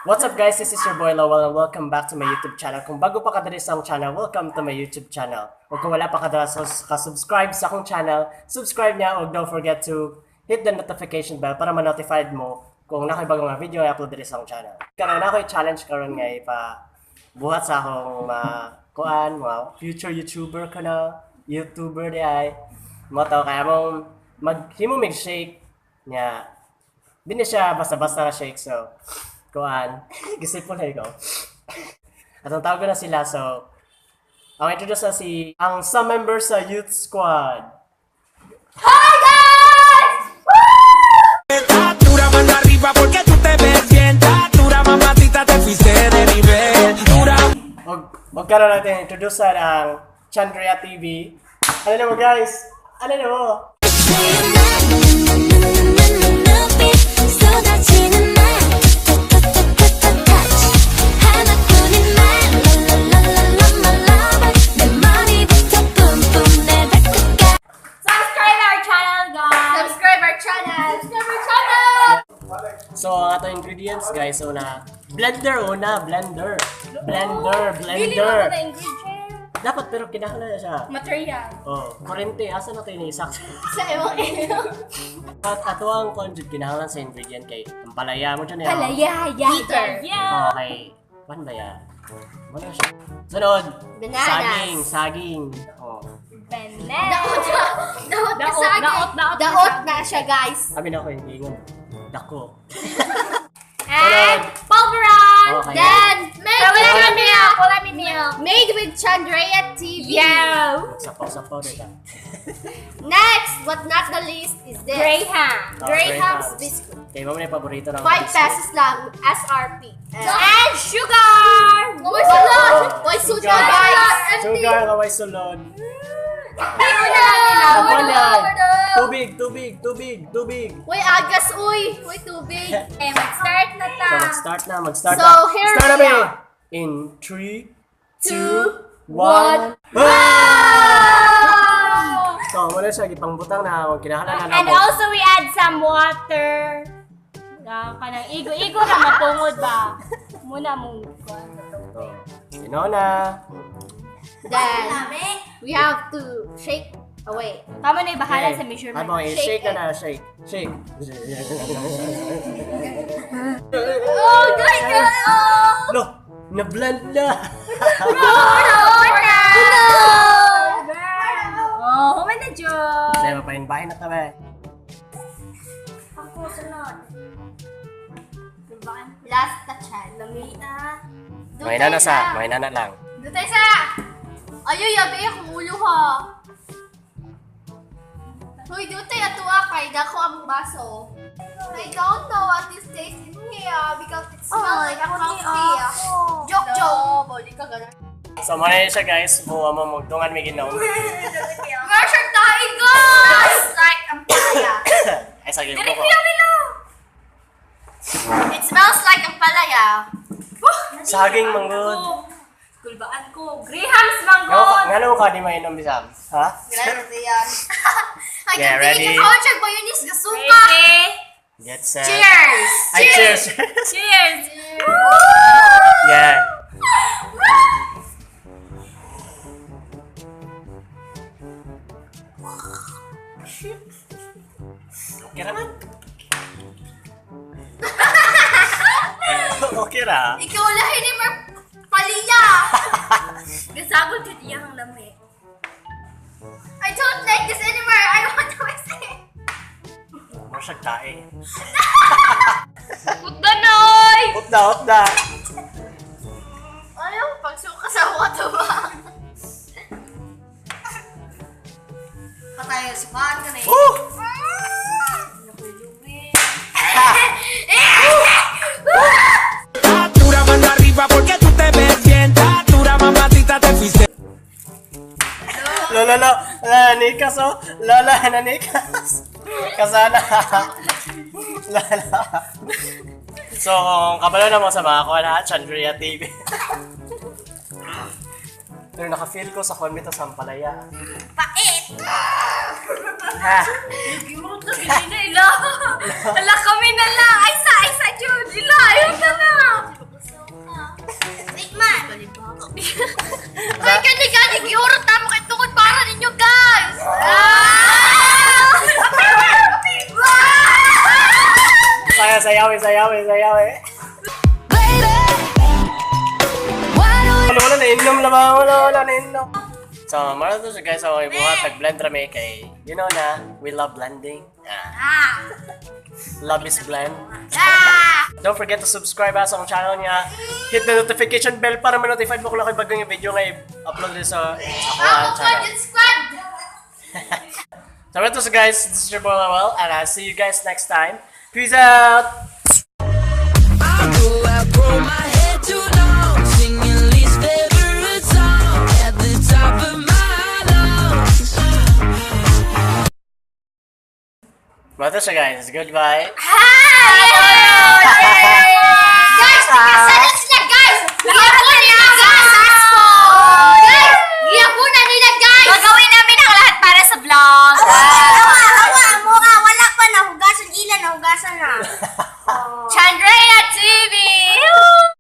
What's up guys, this is your boy Lowell and welcome back to my YouTube channel. Kung bago pa ka dali sa akong channel, welcome to my YouTube channel. O kung wala pa ka dali ka-subscribe sa akong channel, subscribe niya o don't forget to hit the notification bell para ma-notified mo kung nakaibag mga video ay upload dali sa akong channel. Karon ako i-challenge karon nga ipa buhat sa akong mga future YouTuber ka na, YouTuber di ay. Mo to kaya mong maghimo mig shake niya. Di na siya basta-basta na shake so kuan, gisipon na ikaw. At ang tawag ko na sila, so ang introduce na ang sa members sa Youth Squad. Hi guys! Dura mano arriba porque tú te ves bien. Dura mamacita te fuiste de nivel. Dura. Huwag ka na natin introduce ang Chandria TV. Ano na mo guys? Ano na mo? So, ang ato ingredients guys, blender. Dapat pero kinahanglan na siya. Material. Oh, kurente, asa na tayo na-isak? Sa ewan. At ato ang conjugate kinahanglan sa ingredient kay ang palaya mo dyan. Palaya, heater. Okay, pan ba yan? Ano siya? Sunod, Bananas. saging. Oh. Daot na siya guys. Sabi na ako hindi ingon. Dako. And pulverized. Okay. Then wala mi milk. Made with Chandria TV. Yeah. Sapaw-sapaw na siya. Next, but not the least, is this. Graham's Graham's. biscuit. Kaya mo na yung paborito ng 5 pesos lang, SRP. And sugar! Uy, sulod! Uy, sugar, guys! Sugar, kaway sulod. Tubig. Uy, agas, uy! Uy, tubig. Mag-start na ta. So, mag-start So, na. here Start we na are. In 3, 2, 1. 1. So, wala siya, ipangbutang na, huwag kinahanglan na And also we add some water. Kanang igo-igo na mapungod ba? Muna mong Sino na? Then, we have to shake away. Tama na yung bahala sa measurement. Habang i-shake ka na, shake. Oh, my God! No! Na-blend na! Oh, human na Diyos. Kasi mapahinbahin na kami. Ako, sunod. Last touch. Lamina. May na lang. Dutay sa! Ayoy, yabi akong ulo ha. Hoy, dutay atua kay dako ang baso. I don't know what this tastes in here because it smells like coffee. Joke. Boli ka ganun. So, muna yun siya guys. Buwa mo magtungan may ginaw. Where's your tayo guys? Like ang palaya. Ay, sagay ko. It smells like ang palaya. Saging manggod. Kulbaan ko. Graham's mangon. Ngano ka di mainom bisam? Ha? Grabe yan. I Yeah, can ready? think of how ba yun is gasuka. Ready? Get set. Cheers! Ay, cheers! Cheers! Yeah. Okay naman. Okay na. Ikaw lahi ni Mar Palia! Gasagol ka diyang lami. I don't like this anymore. I want to exit. Ano siya tae? Putda noy! Hopda. Ayaw, pagsuka sa wato ba? Patay si Pan ka na eh. Woo! Dura mano arriba porque tú te ves bien. Dura mamacita te fuiste. Lola, nanikas oh. Lola, nanikas. Kasana. Lola. So, kabalo na mo sa mga kuha na Chandria TV. Pero naka-feel ko sa konbito sa Ampalaya. Pait! Ha? Gimot na gini na ila. Ala kami na lang. Ay sa Jud. Ila, ayun na na. Iurot na mo kay tungod para ninyo, guys! Sayawin. Wala na inom. So, maraming to siya guys, sa mga ibuhat, nag-blend rami kay, you know na, we love blending. Love is blend. Don't forget to subscribe sa akong channel niya. Hit the notification bell para ma-notify mo kung ako bagong yung video ngayon upload din sa akong channel. Squad! So, maraming to siya guys, this is your boy Lowell, and I'll see you guys next time. Peace out! I go out, grow my hair too long, singing Lee's favorite song at the top of my lungs. Maraming to siya guys, goodbye. Hi!